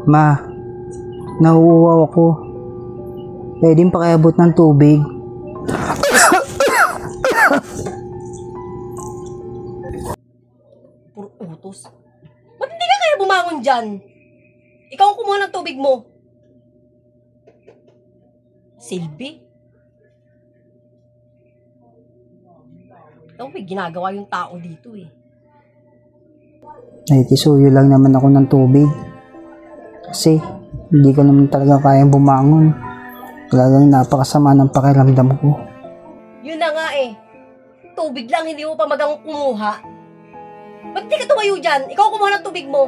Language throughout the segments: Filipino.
Ma, nauuwaw ako. Pwedeng pakiabot ng tubig. Puro utos. Ba't hindi ka kaya bumangon dyan? Ikaw ang kumuha ng tubig mo. Silbi? Ito, may ginagawa yung tao dito eh. Nakikisuyo lang naman ako ng tubig. Kasi hindi ko naman talaga kayang bumangon. Talagang napakasama ng pakiramdam ko. Yun na nga eh. Tubig lang, hindi mo pa magang kumuha. Ba't di ka tumayo dyan? Ikaw kumuha ng tubig mo.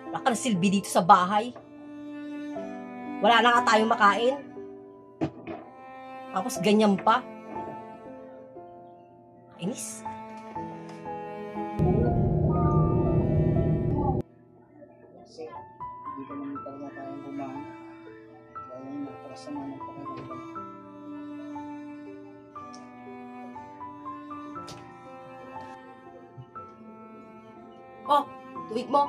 Wala ka na silbi dito sa bahay. Wala na nga tayong makain. Tapos ganyan pa. Kainis. Kasi hindi ko naman talaga kayang bumangon. Talagang napakasama ng pakiramdam ko. Oh, tubig mo.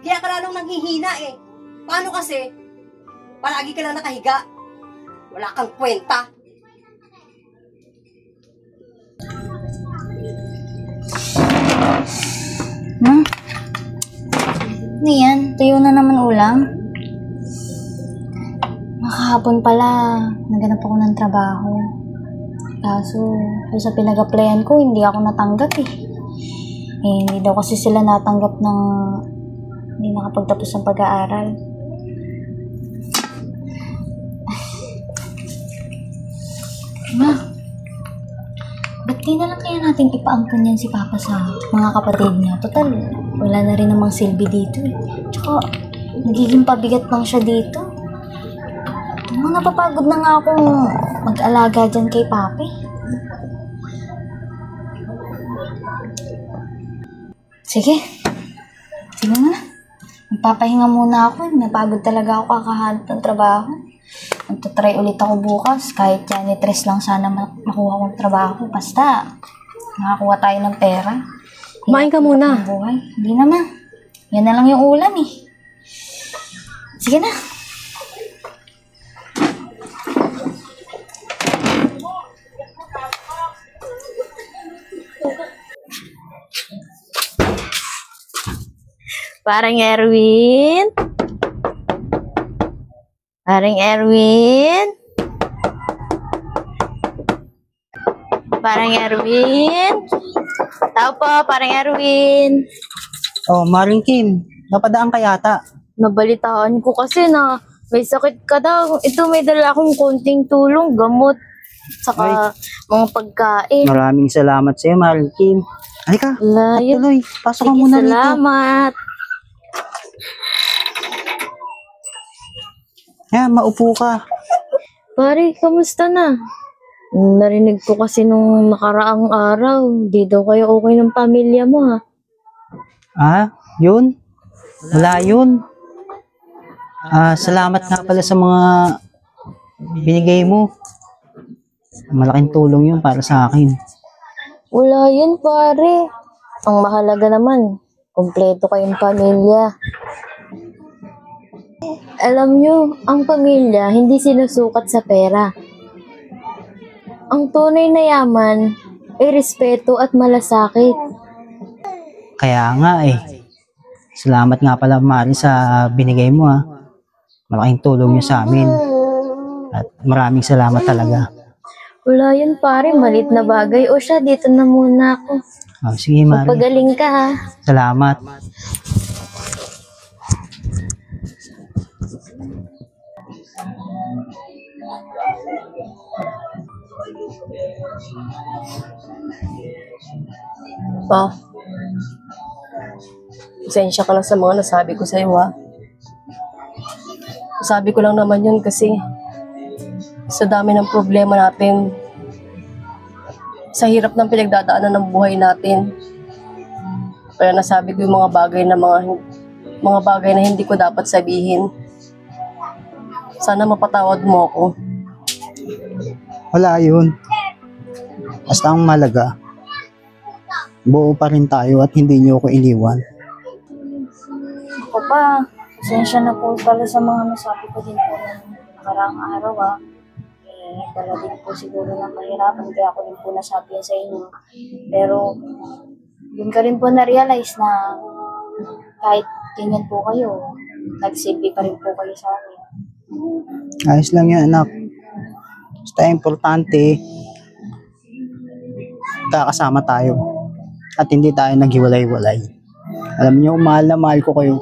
Kaya ka lalong nanghihina eh. Paano kasi? Palagi ka lang nakahiga. Wala kang kwenta. Ano yan? Tuyo na naman ulam? Makahapon pala, naganap ako ng trabaho. Kaso, sa pinag-applyan ko, hindi ako natanggap eh. Hindi daw kasi sila natanggap ng hindi nakapagtapos ng pag-aaral. Ma, ba't di na lang kaya natin ipaampun yan si Papa sa mga kapatid niya? Total, wala na rin namang silbi dito eh. Tsaka, nagiging pabigat lang siya dito. Napapagod na nga akong mag-alaga dyan kay Papi. Sige. Sige na. Magpapahinga muna ako. Napagod talaga ako kakahanap ng trabaho. Magtatry ulit ako bukas. Kahit janitress lang sana makuha kong trabaho. Basta, makakuha tayo ng pera. Kumain ka muna. Hindi naman. Yan na lang yung ulam eh. Sige na. Parang Erwin? Parang Erwin? Parang Erwin? Tao po, parang Erwin. Oh, Maring Kim, napadaan ka yata. Nabalitaan ko kasi na may sakit ka daw. Ito, may dala akong konting tulong, gamot, saka mga pagkain. Maraming salamat sa iyo, Maring Kim. Halika, Layo. tuloy. Pasok ka Sige, muna dito. salamat. Yan, maupo ka. Pare, kamusta na? Narinig ko kasi nung nakaraang araw, di daw kayo okay ng pamilya mo ha. Ah, yun? Wala yun. Salamat nga pala sa mga binigay mo. Malaking tulong yun para sa akin. Wala yun pare. Ang mahalaga naman, kumpleto kayong pamilya. Alam nyo, ang pamilya hindi sinusukat sa pera. Ang tunay na yaman ay respeto at malasakit. Kaya nga eh. Salamat nga pala, Mari, sa binigay mo ha. Malaking tulong niyo sa amin. At maraming salamat talaga. Wala yun pare, malit na bagay. O siya, dito na muna ako. Oh, sige, Mari. Magpagaling ka ha. Salamat. Pa, pasensya ka lang sa mga nasabi ko sa'yo ha. Sabi ko lang naman yun kasi sa dami ng problema natin, sa hirap ng pinagdadaanan ng buhay natin, kaya nasabi ko yung mga bagay na hindi ko dapat sabihin. Sana mapatawad mo ako. Wala yun. Basta ang malaga, buo pa rin tayo at hindi niyo ako iniwan. Ako pa, pasensya na po pala sa mga nasabi ko din po ng nakaraang araw dala din po siguro ng kahirapan kaya ako din po nasabi yan sa inyo. Pero, dun ka rin po na-realize na kahit ganyan po kayo, nagsilbi pa rin po kayo sa akin. Ayos lang yan, anak. Basta importante, kakasama tayo. At hindi tayo naghiwalay-walay. Alam niyo, mahal na mahal ko kayo.